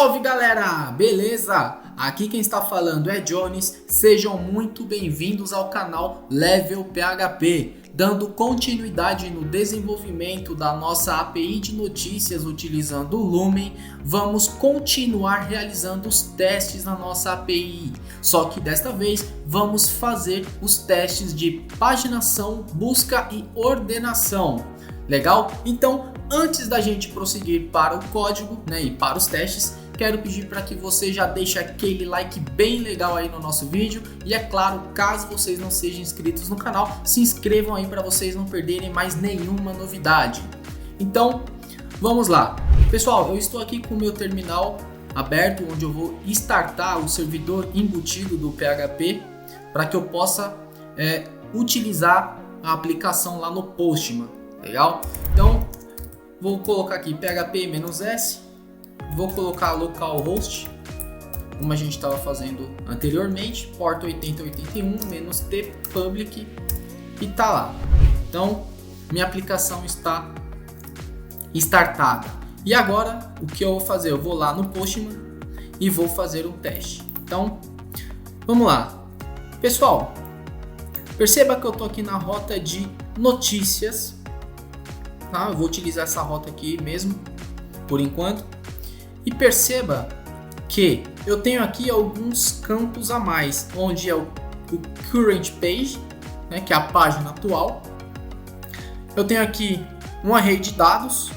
Salve galera, beleza? Aqui quem está falando é Jones, sejam muito bem-vindos ao canal Level PHP, dando continuidade no desenvolvimento da nossa API de notícias utilizando o Lumen. Vamos continuar realizando os testes na nossa API, só que desta vez vamos fazer os testes de paginação, busca e ordenação. Legal? Então, antes da gente prosseguir para o código, e para os testes, quero pedir para que você já deixe aquele like bem legal aí no nosso vídeo e, é claro, caso vocês não sejam inscritos no canal, se inscrevam aí para vocês não perderem mais nenhuma novidade. Então, vamos lá. Pessoal, eu estou aqui com o meu terminal aberto, onde eu vou startar o servidor embutido do PHP para que eu possa utilizar a aplicação lá no Postman. Legal? Então, vou colocar aqui php-s, vou colocar localhost, como a gente estava fazendo anteriormente, porta 8081-t public, e tá lá. Então, minha aplicação está startada. E agora, o que eu vou fazer? Eu vou lá no Postman e vou fazer um teste. Então, vamos lá. Pessoal, perceba que eu estou aqui na rota de notícias. Tá? Eu vou utilizar essa rota aqui mesmo, por enquanto. E perceba que eu tenho aqui alguns campos a mais, onde é o current page, que é a página atual. Eu tenho aqui um array de dados.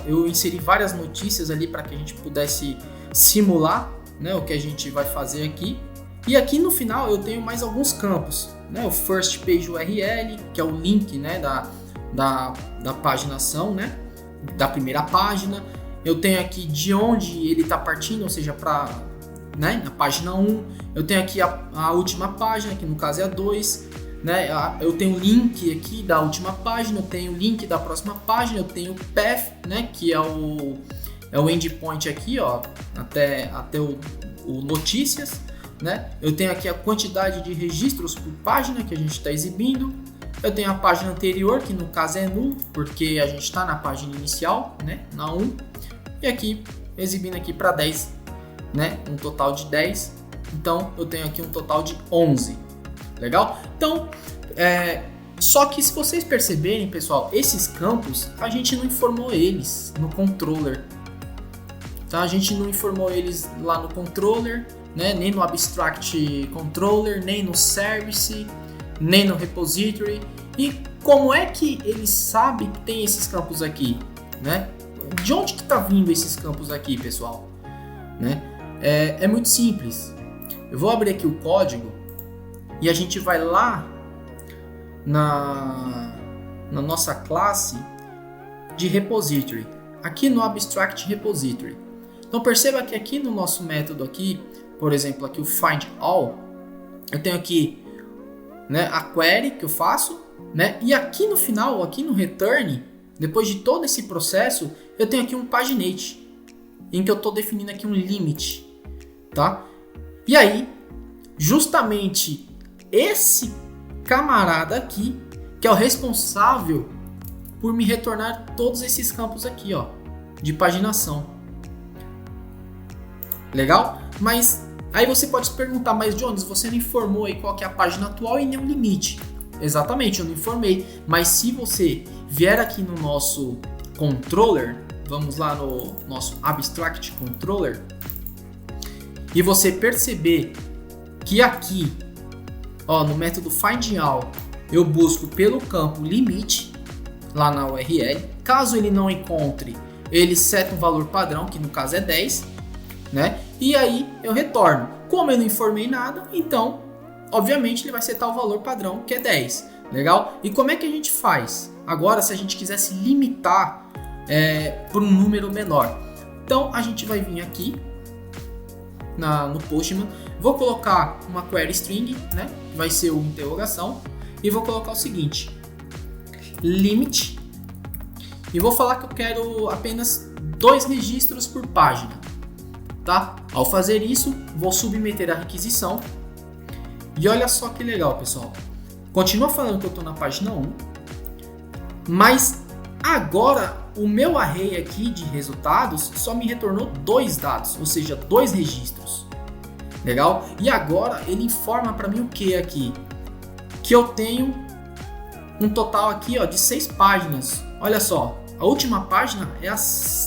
Eu inseri várias notícias ali para que a gente pudesse simular o que a gente vai fazer aqui. E aqui no final eu tenho mais alguns campos. O first page URL, que é o link da paginação, da primeira página. Eu tenho aqui de onde ele está partindo, ou seja, para na página 1. Eu tenho aqui a última página, que no caso é a 2. Eu tenho o link aqui da última página, eu tenho o link da próxima página, eu tenho o path, que é o endpoint aqui, ó, até o notícias. Eu tenho aqui a quantidade de registros por página que a gente está exibindo. Eu tenho a página anterior, que no caso é null, porque a gente está na página inicial, na 1. E aqui, exibindo aqui para 10, um total de 10. Então, eu tenho aqui um total de 11. Legal? Então, só que se vocês perceberem, pessoal, esses campos, a gente não informou eles no controller. Tá? A gente não informou eles lá no controller, nem no abstract controller, nem no service, nem no repository. E como é que ele sabe que tem esses campos aqui? De onde que está vindo esses campos aqui, pessoal? É muito simples. Eu vou abrir aqui o código e a gente vai lá na nossa classe de repository, aqui no abstract repository. Então perceba que aqui no nosso método aqui, por exemplo, aqui o find all, eu tenho aqui a query que eu faço, e aqui no final, aqui no return, depois de todo esse processo, eu tenho aqui um paginate, em que eu estou definindo aqui um limit, tá? E aí, justamente esse camarada aqui, que é o responsável por me retornar todos esses campos aqui, ó, de paginação. Legal? Mas aí você pode se perguntar, mas Jones, você não informou aí qual que é a página atual e nem o limite. Exatamente, eu não informei. Mas se você vier aqui no nosso controller, vamos lá no nosso abstract controller, e você perceber que aqui, ó, no método findAll, eu busco pelo campo limite, lá na URL. Caso ele não encontre, ele seta um valor padrão, que no caso é 10, e aí eu retorno. Como eu não informei nada, então, obviamente, ele vai setar o valor padrão, que é 10. Legal? E como é que a gente faz? Agora, se a gente quisesse limitar por um número menor. Então, a gente vai vir aqui no Postman. Vou colocar uma query string, que vai ser uma interrogação. E vou colocar o seguinte: limit. E vou falar que eu quero apenas 2 registros por página. Tá? Ao fazer isso, vou submeter a requisição. E olha só que legal, pessoal. Continua falando que eu estou na página 1, mas Agora, o meu array aqui de resultados só me retornou 2 dados, ou seja, 2 registros. Legal? E agora ele informa para mim o que aqui? Que eu tenho um total aqui, ó, de 6 páginas. Olha só, a última página é a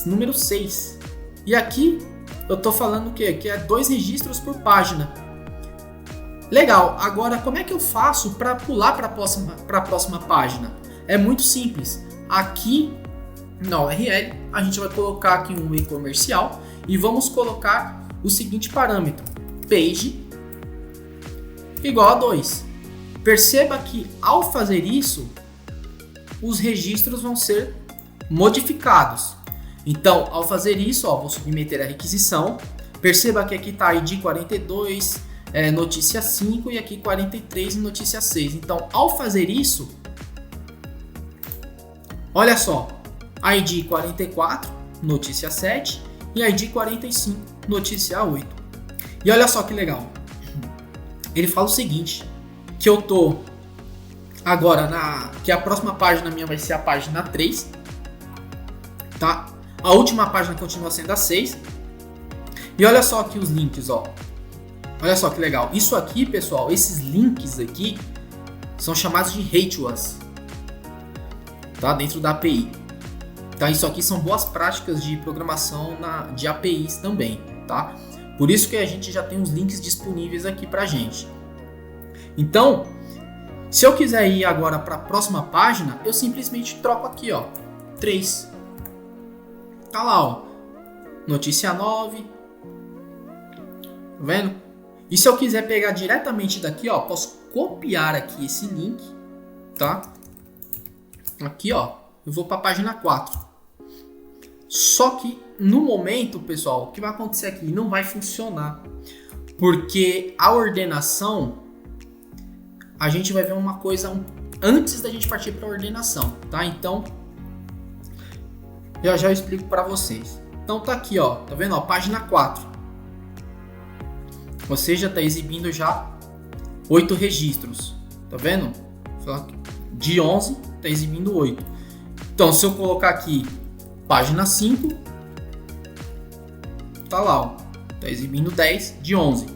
número 6. E aqui eu estou falando o quê? Que é 2 registros por página. Legal, agora como é que eu faço para pular para a próxima página? É muito simples. Aqui na URL a gente vai colocar aqui um e-comercial e vamos colocar o seguinte parâmetro: page igual a 2. Perceba que ao fazer isso, os registros vão ser modificados. Então, ao fazer isso, ó, vou submeter a requisição. Perceba que aqui está ID 42, notícia 5 e aqui 43 e notícia 6. Então, ao fazer isso, olha só, ID 44, notícia 7 e ID 45, notícia 8. E olha só que legal. Ele fala o seguinte, que eu tô agora que a próxima página minha vai ser a página 3, tá? A última página continua sendo a 6. E olha só aqui os links, ó. Olha só que legal. Isso aqui, pessoal, esses links aqui são chamados de rituals, tá? Dentro da API. Tá? Isso aqui são boas práticas de programação de APIs também, tá? Por isso que a gente já tem os links disponíveis aqui pra gente. Então, se eu quiser ir agora para a próxima página, eu simplesmente troco aqui, ó, 3. Tá lá, ó, notícia 9. Tá vendo? E se eu quiser pegar diretamente daqui, ó, posso copiar aqui esse link, tá? Aqui, ó, eu vou para a página 4. Só que no momento, pessoal, o que vai acontecer aqui? Não vai funcionar, porque a ordenação, a gente vai ver uma coisa antes da gente partir para a ordenação, tá? Então, já eu explico para vocês. Então tá aqui, ó, tá vendo, ó, página 4. Ou seja, tá exibindo já 8 registros, tá vendo? De 11, tá exibindo 8. Então, se eu colocar aqui página 5, tá lá, ó, tá exibindo 10 de 11.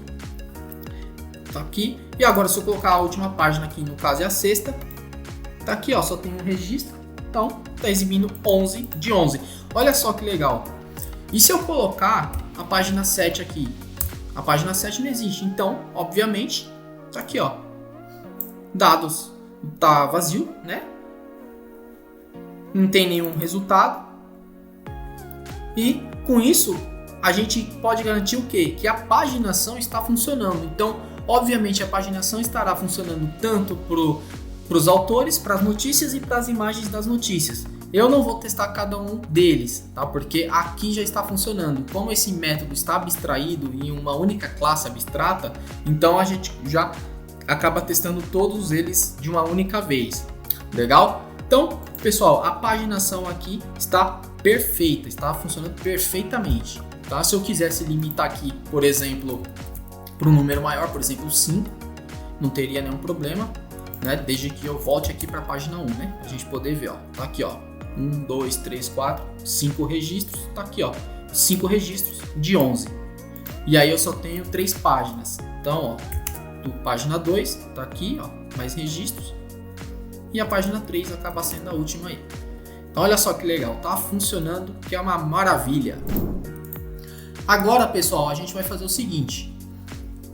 Tá aqui. E agora se eu colocar a última página aqui, no caso é a 6ª, tá aqui, ó, só tem um registro, então tá exibindo 11 de 11. Olha só que legal. E se eu colocar a página 7 aqui? A página 7 não existe, então, obviamente, tá aqui, ó, dados, tá vazio, né? Não tem nenhum resultado. E com isso, a gente pode garantir o quê? Que a paginação está funcionando. Então, obviamente, a paginação estará funcionando tanto para os autores, para as notícias e para as imagens das notícias. Eu não vou testar cada um deles, tá? Porque aqui já está funcionando. Como esse método está abstraído em uma única classe abstrata, então a gente já acaba testando todos eles de uma única vez. Legal? Então, pessoal, a paginação aqui está perfeita, está funcionando perfeitamente. Tá? Se eu quisesse limitar aqui, por exemplo, para um número maior, por exemplo 5, não teria nenhum problema, né? Desde que eu volte aqui para a página 1, né? A gente poder ver, ó, tá aqui, ó, 1, 2, 3, 4, 5 registros, tá aqui, ó, 5 registros de 11. E aí eu só tenho 3 páginas. Então, ó, página 2 tá aqui, ó, mais registros. E a página 3 acaba sendo a última aí. Então, olha só que legal, tá funcionando, que é uma maravilha. Agora, pessoal, a gente vai fazer o seguinte.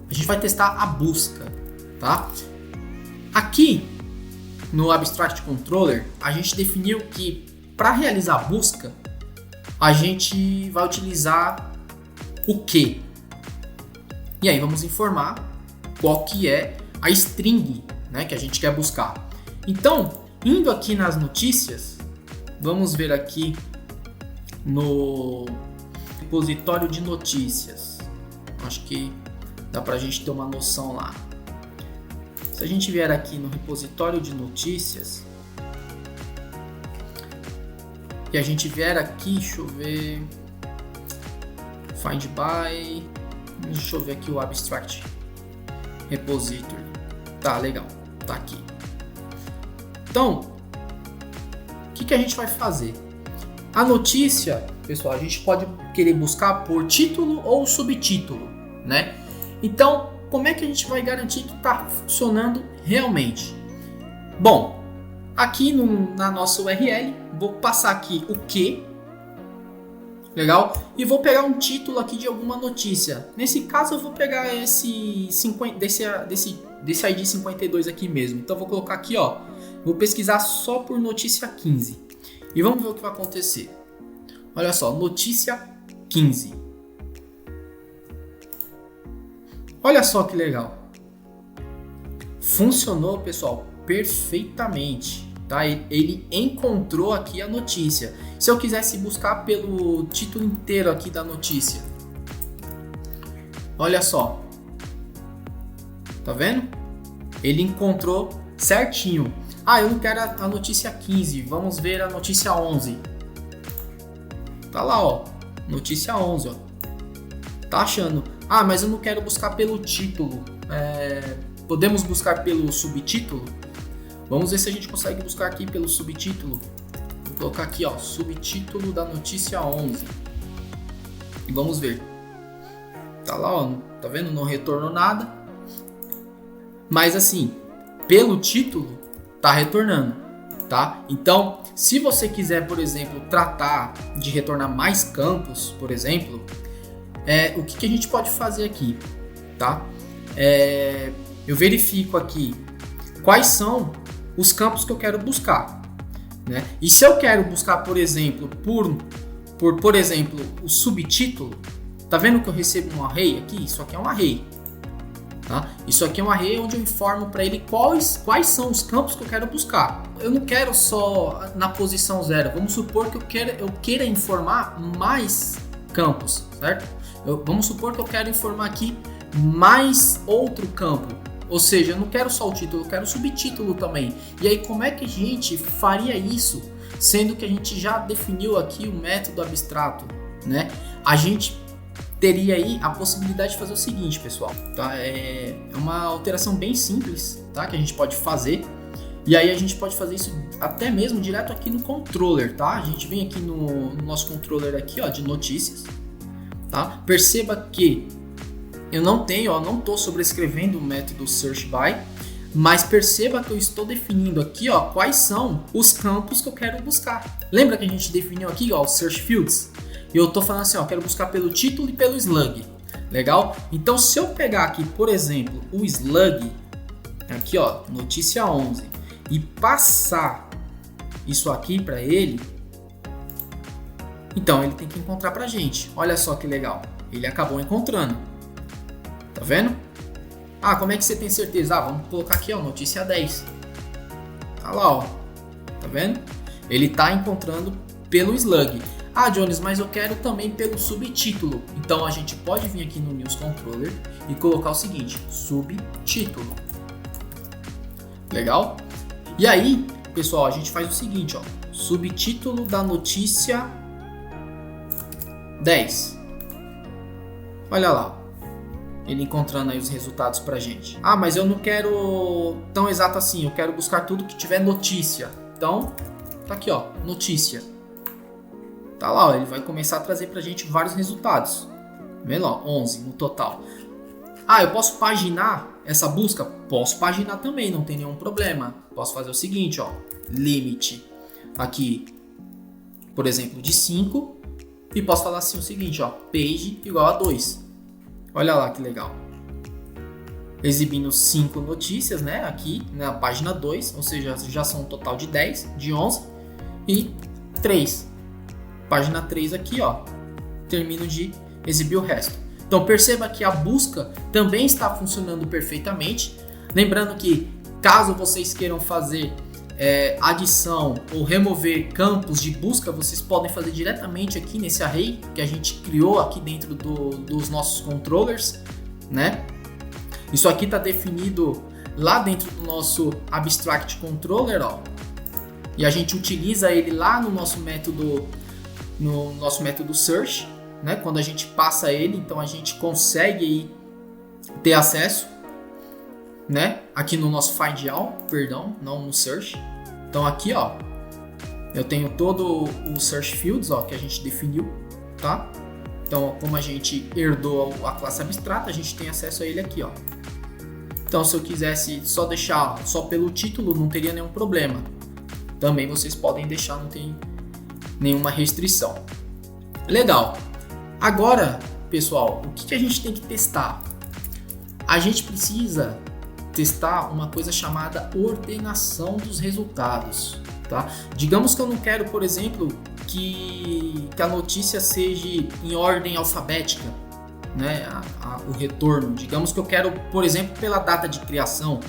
A gente vai testar a busca, tá? Aqui no Abstract Controller, a gente definiu que para realizar a busca, a gente vai utilizar o que? E aí vamos informar qual que é a string, né, que a gente quer buscar. Então, indo aqui nas notícias, vamos ver aqui no repositório de notícias. Acho que dá pra gente ter uma noção lá. Se a gente vier aqui no repositório de notícias e a gente vier aqui, deixa eu ver, find by, deixa eu ver aqui o abstract repository. Tá, legal, tá aqui. Então, o que a gente vai fazer? A notícia, pessoal, a gente pode querer buscar por título ou subtítulo, né? Então, como é que a gente vai garantir que está funcionando realmente? Bom, aqui na nossa URL, vou passar aqui o que, legal? E vou pegar um título aqui de alguma notícia. Nesse caso, eu vou pegar desse ID 52 aqui mesmo. Então, vou colocar aqui, ó, vou pesquisar só por notícia 15. E vamos ver o que vai acontecer. Olha só, notícia 15. Olha só que legal. Funcionou, pessoal, perfeitamente. Tá? Ele encontrou aqui a notícia. Se eu quisesse buscar pelo título inteiro aqui da notícia. Olha só. Tá vendo? Ele encontrou certinho. Ah, eu não quero a notícia 15, vamos ver a notícia 11. Tá lá, ó, notícia 11, ó. Tá achando? Ah, mas eu não quero buscar pelo título. Podemos buscar pelo subtítulo? Vamos ver se a gente consegue buscar aqui pelo subtítulo. Vou colocar aqui, ó, subtítulo da notícia 11. E vamos ver. Tá lá, ó, tá vendo? Não retornou nada. Mas assim, pelo título, tá retornando, tá? Então, se você quiser, por exemplo, tratar de retornar mais campos, por exemplo, o que a gente pode fazer aqui, tá? Eu verifico aqui quais são os campos que eu quero buscar, né? E se eu quero buscar, por exemplo, por exemplo, o subtítulo, tá vendo que eu recebo um array aqui? Isso aqui é um array. Tá? Isso aqui é um array onde eu informo para ele quais são os campos que eu quero buscar. Eu não quero só na posição 0. Vamos supor que eu queira informar mais campos, certo? Vamos supor que eu quero informar aqui mais outro campo. Ou seja, eu não quero só o título, eu quero o subtítulo também. E aí, como é que a gente faria isso? Sendo que a gente já definiu aqui o método abstrato, né? A gente teria aí a possibilidade de fazer o seguinte, pessoal, tá? É uma alteração bem simples, tá? Que a gente pode fazer. E aí a gente pode fazer isso até mesmo direto aqui no controller, tá? A gente vem aqui no nosso controller aqui, ó, de notícias, tá? Perceba que eu não tô sobrescrevendo o método search by, mas perceba que eu estou definindo aqui, ó, quais são os campos que eu quero buscar. Lembra que a gente definiu aqui, ó, os search fields? E eu tô falando assim, ó, quero buscar pelo título e pelo slug. Legal? Então, se eu pegar aqui, por exemplo, o slug, aqui, ó, notícia 11, e passar isso aqui para ele, então ele tem que encontrar pra gente. Olha só que legal. Ele acabou encontrando. Tá vendo? Ah, como é que você tem certeza? Ah, vamos colocar aqui, ó, notícia 10. Tá lá, ó. Tá vendo? Ele tá encontrando pelo slug. Ah, Jones, mas eu quero também pelo subtítulo. Então a gente pode vir aqui no News Controller e colocar o seguinte, subtítulo. Legal? E aí, pessoal, a gente faz o seguinte, ó, subtítulo da notícia 10. Olha lá, ele encontrando aí os resultados pra gente. Ah, mas eu não quero tão exato assim, eu quero buscar tudo que tiver notícia. Então, tá aqui, ó, notícia. Tá lá, ó, ele vai começar a trazer pra gente vários resultados. Vendo lá, 11 no total. Ah, eu posso paginar essa busca? Posso paginar também, não tem nenhum problema. Posso fazer o seguinte, ó, limite aqui, por exemplo, de 5. E posso falar assim o seguinte, ó, page igual a 2. Olha lá que legal. Exibindo 5 notícias, né, aqui na página 2, ou seja, já são um total de 10, de 11 e 3. Página 3 aqui, ó, termino de exibir o resto. Então perceba que a busca também está funcionando perfeitamente. Lembrando que caso vocês queiram fazer adição ou remover campos de busca, vocês podem fazer diretamente aqui nesse array que a gente criou aqui dentro dos nossos controllers, né? Isso aqui está definido lá dentro do nosso abstract controller, ó, e a gente utiliza ele lá no nosso método search, né? Quando a gente passa ele, então a gente consegue aí ter acesso, né? Aqui no nosso find all, perdão, não no search. Então aqui, ó, Eu tenho todo o search fields, ó, que a gente definiu, tá? Então, como a gente herdou a classe abstrata, a gente tem acesso a ele aqui, ó. Então, se eu quisesse só deixar só pelo título, não teria nenhum problema. Também vocês podem deixar, não tem nenhuma restrição. Legal. Agora, pessoal, o que a gente tem que testar? A gente precisa testar uma coisa chamada ordenação dos resultados, tá? Digamos que eu não quero, por exemplo, que a notícia seja em ordem alfabética, né? O retorno. Digamos que eu quero, por exemplo, pela data de criação,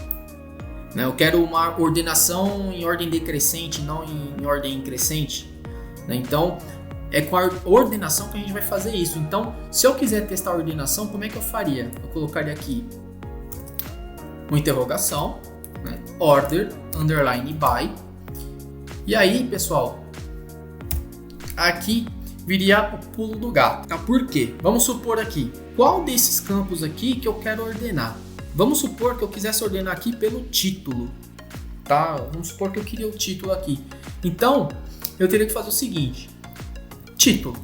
né? Eu quero uma ordenação em ordem decrescente, não em ordem crescente, né? Então, é com a ordenação que a gente vai fazer isso. Então, se eu quiser testar a ordenação, como é que eu faria? Eu colocaria aqui uma interrogação, né? Order, underline by. E aí, pessoal, aqui viria o pulo do gato. Tá? Por quê? Vamos supor aqui, qual desses campos aqui que eu quero ordenar? Vamos supor que eu quisesse ordenar aqui pelo título, tá? Vamos supor que eu queria o título aqui. Então, eu teria que fazer o seguinte, título,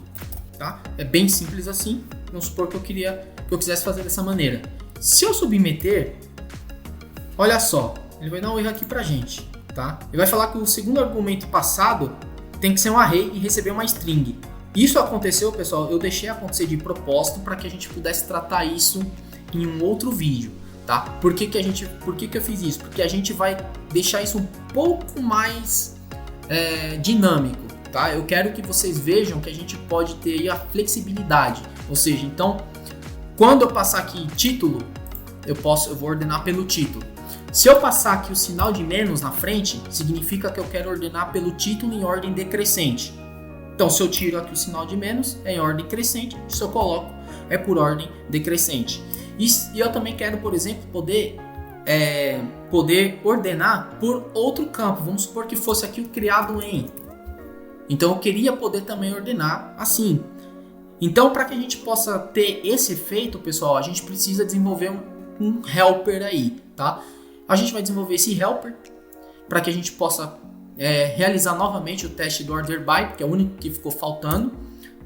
tá? É bem simples assim. Vamos supor que eu quisesse fazer dessa maneira. Se eu submeter, olha só, ele vai dar um erro aqui pra gente, tá? Ele vai falar que o segundo argumento passado tem que ser um array e receber uma string. Isso aconteceu, pessoal, eu deixei acontecer de propósito para que a gente pudesse tratar isso em um outro vídeo, tá? Por que eu fiz isso? Porque a gente vai deixar isso um pouco mais dinâmico, tá? Eu quero que vocês vejam que a gente pode ter aí a flexibilidade, ou seja, então, quando eu passar aqui título, eu vou ordenar pelo título. Se eu passar aqui o sinal de menos na frente, significa que eu quero ordenar pelo título em ordem decrescente. Então, se eu tiro aqui o sinal de menos, é em ordem crescente. Se eu coloco, é por ordem decrescente. E eu também quero, por exemplo, poder ordenar por outro campo. Vamos supor que fosse aqui o criado em. Então, eu queria poder também ordenar assim. Então, para que a gente possa ter esse efeito, pessoal, a gente precisa desenvolver um helper aí, tá? A gente vai desenvolver esse helper para que a gente possa realizar novamente o teste do order by, porque é o único que ficou faltando,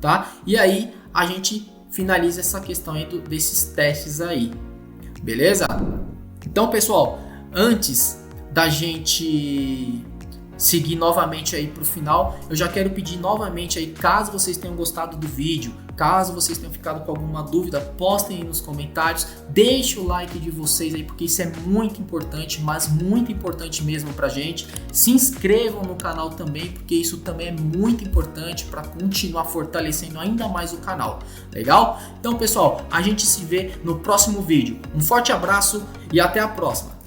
tá? E aí a gente finaliza essa questão aí desses testes aí, beleza? Então, pessoal, antes da gente seguir novamente aí para o final, eu já quero pedir novamente aí, caso vocês tenham gostado do vídeo, caso vocês tenham ficado com alguma dúvida, postem aí nos comentários, deixe o like de vocês aí, porque isso é muito importante, mas muito importante mesmo pra gente. Se inscrevam no canal também, porque isso também é muito importante para continuar fortalecendo ainda mais o canal, legal? Então, pessoal, a gente se vê no próximo vídeo. Um forte abraço e até a próxima!